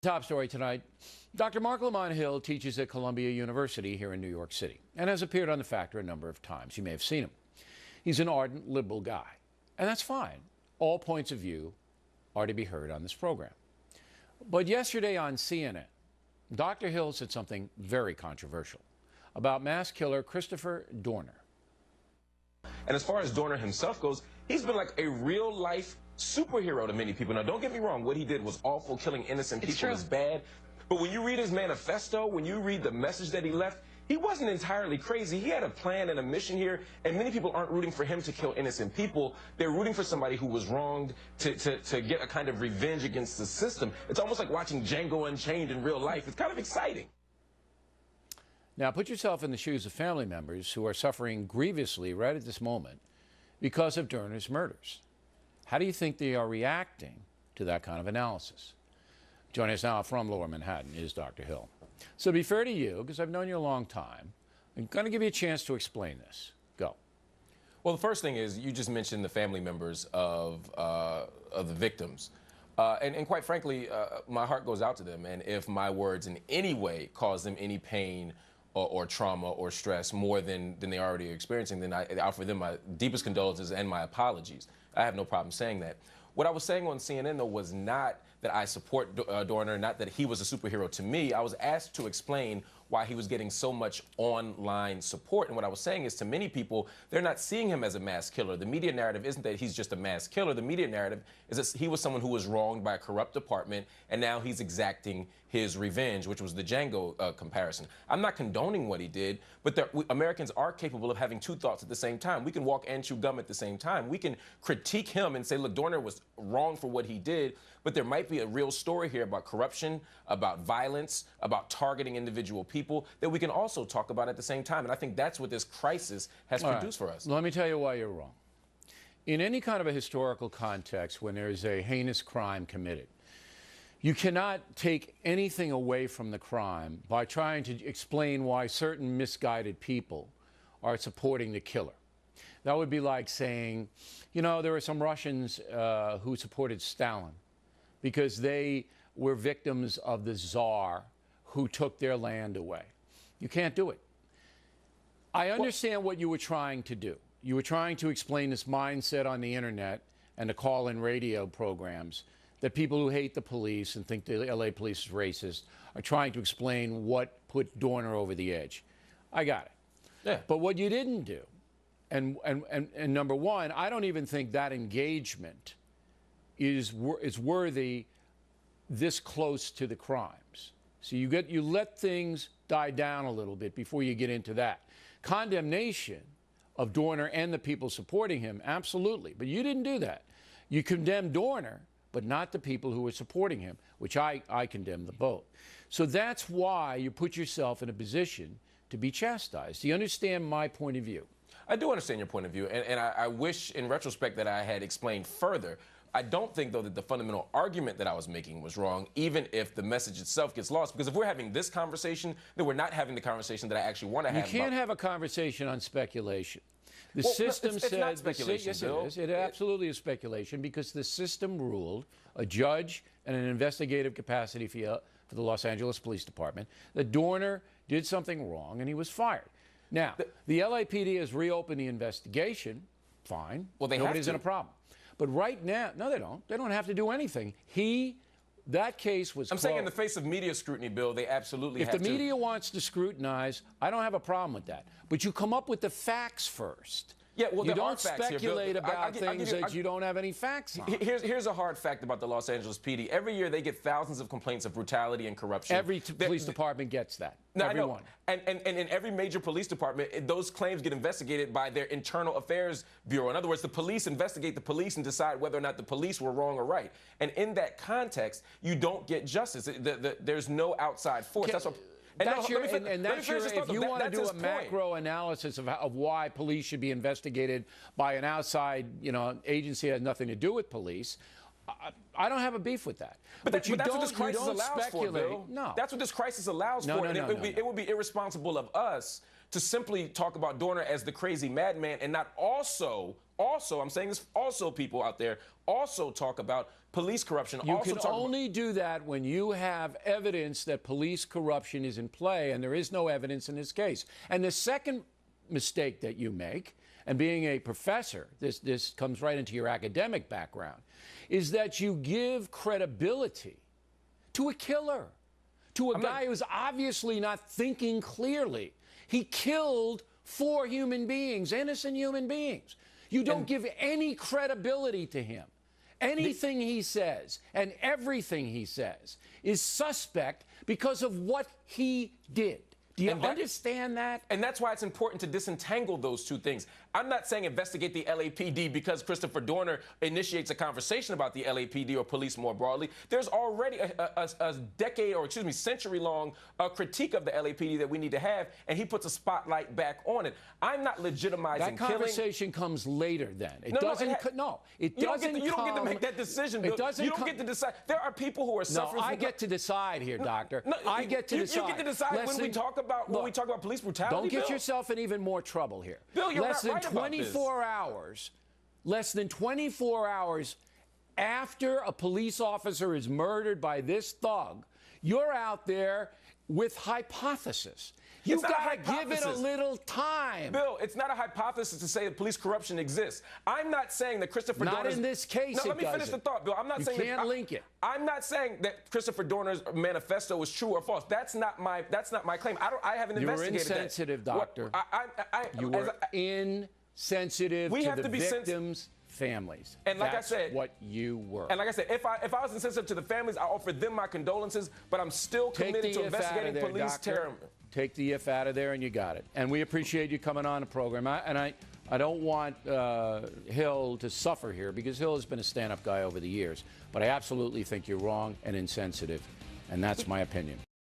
Top story tonight. Dr. Marc Lamont teaches at Columbia University here in New York City and has appeared on The Factor a number of times. You may have seen him. He's an ardent liberal guy, and that's fine. All points of view are to be heard on this program. But yesterday on CNN, Dr. Hill said something very controversial about mass killer Christoper Dorner. And as far as Dorner himself goes, he's been like a real-life superhero to many people. Now, don't get me wrong, what he did was awful. Killing innocent people is bad. But when you read his manifesto, when you read the message that he left, he wasn't entirely crazy. He had a plan and a mission here, and many people aren't rooting for him to kill innocent people. They're rooting for somebody who was wronged to get a kind of revenge against the system. It's almost like watching Django Unchained in real life. It's kind of exciting. Now, put yourself in the shoes of family members who are suffering grievously right at this moment because of Dorner's murders. How do you think they are reacting to that kind of analysis? Joining us now from Lower Manhattan is Dr. Hill. So to be fair to you, because I've known you a long time, I'm going to give you a chance to explain this. Go. Well, the first thing is you just mentioned the family members of the victims. And quite frankly, my heart goes out to them. And if my words in any way cause them any pain or trauma or stress more than they already are experiencing, then I offer them my deepest condolences and my apologies. I have no problem saying that. What I was saying on CNN, though, was not that I support Dorner, not that he was a superhero to me. I was asked to explain why he was getting so much online support. And what I was saying is, to many people, they're not seeing him as a mass killer. The media narrative isn't that he's just a mass killer. The media narrative is that he was someone who was wronged by a corrupt department, and now he's exacting his revenge, which was the Django comparison. I'm not condoning what he did, but Americans are capable of having two thoughts at the same time. We can walk and chew gum at the same time. We can critique him and say, look, Dorner was wrong for what he did, but there might be a real story here about corruption, about violence, about targeting individual people that we can also talk about at the same time. And I think that's what this crisis has produced for us. Let me tell you why you're wrong. In any kind of a historical context, when there is a heinous crime committed, you cannot take anything away from the crime by trying to explain why certain misguided people are supporting the killer. That would be like saying, you know, there were some Russians who supported Stalin because they were victims of the Tsar who took their land away. You can't do it. I understand what you were trying to do. You were trying to explain this mindset on the internet and the call-in radio programs that people who hate the police and think the LA police is racist are trying to explain what put Dorner over the edge. I got it. Yeah. But what you didn't do, and number one, I don't even think that engagement is worthy this close to the crimes. So you let things die down a little bit before you get into that. Condemnation of Dorner and the people supporting him, absolutely. But you didn't do that. You condemned Dorner, but not the people who were supporting him, which I condemn them both. So that's why you put yourself in a position to be chastised. Do you understand my point of view? I do understand your point of view, and I wish in retrospect that I had explained further. I don't think, though, that the fundamental argument that I was making was wrong, even if the message itself gets lost. Because if we're having this conversation, then we're not having the conversation that I actually want to have. You can't have a conversation on speculation. The system said, it's not speculation, yes, Bill. it is. It absolutely is speculation because the system ruled, a judge and an investigative capacity for the Los Angeles Police Department, that Dorner did something wrong and he was fired. Now, the LAPD has reopened the investigation. Fine. Well, Nobody's in a problem. But right now, no, they don't. They don't have to do anything. That case was I'm saying in the face of media scrutiny, Bill, they absolutely have to. If the media wants to scrutinize, I don't have a problem with that. But you come up with the facts first. Yeah, well, you there don't are facts speculate here, Bill. about things that you don't have any facts on. Here's a hard fact about the Los Angeles PD. Every year they get thousands of complaints of brutality and corruption. Every police department gets that. No, Everyone. I know. And in every major police department, those claims get investigated by their internal affairs bureau. In other words, the police investigate the police and decide whether or not the police were wrong or right. And in that context, you don't get justice. There's no outside force. That's what. If you want to do a macro analysis of why police should be investigated by an outside, agency that has nothing to do with police, I don't have a beef with that. But that's what this crisis allows for, Bill. No. That's what this crisis allows for. And it would be irresponsible of us to simply talk about Dorner as the crazy madman and not also Also, I'm saying this, also people out there also talk about police corruption. You also can talk only do that when you have evidence that police corruption is in play, and there is no evidence in this case. And the second mistake that you make, and being a professor, this comes right into your academic background, is that you give credibility to a killer, to a guy who's obviously not thinking clearly. He killed 4 human beings, innocent human beings. You don't give any credibility to him. Anything he says and everything he says is suspect because of what he did. Do you understand that? And that's why it's important to disentangle those two things. I'm not saying investigate the LAPD because Christoper Dorner initiates a conversation about the LAPD or police more broadly. There's already a decade, or excuse me, century-long critique of the LAPD that we need to have, and he puts a spotlight back on it. I'm not legitimizing that conversation comes later then. It doesn't. You don't get to make that decision, Bill. It doesn't. You don't get to decide. There are people who are suffering. No, I get to decide here, Doctor. No, I get to decide. You get to decide when we talk about police brutality. Don't get Bill. yourself in even more trouble here. Bill, you're less not than right 24 hours. Less than 24 hours after a police officer is murdered by this thug, you're out there with hypothesis. You've got to give it a little time. Bill, it's not a hypothesis to say that police corruption exists. I'm not saying that Christoper Dorner's... Not in this case. No, let me finish the thought, Bill. I'm not saying you can't link it. I'm not saying that Christoper Dorner's manifesto is true or false. That's not my claim. I haven't investigated that. You're insensitive, Doctor. You were insensitive to the victims' families. And like That's I said, what you were. And like I said, if I was insensitive to the families, I offer them my condolences, but I'm still committed to investigating police terror. Take the if out of there, and you got it. And we appreciate you coming on the program. I don't want Hill to suffer here, because Hill has been a stand-up guy over the years. But I absolutely think you're wrong and insensitive, and that's my opinion.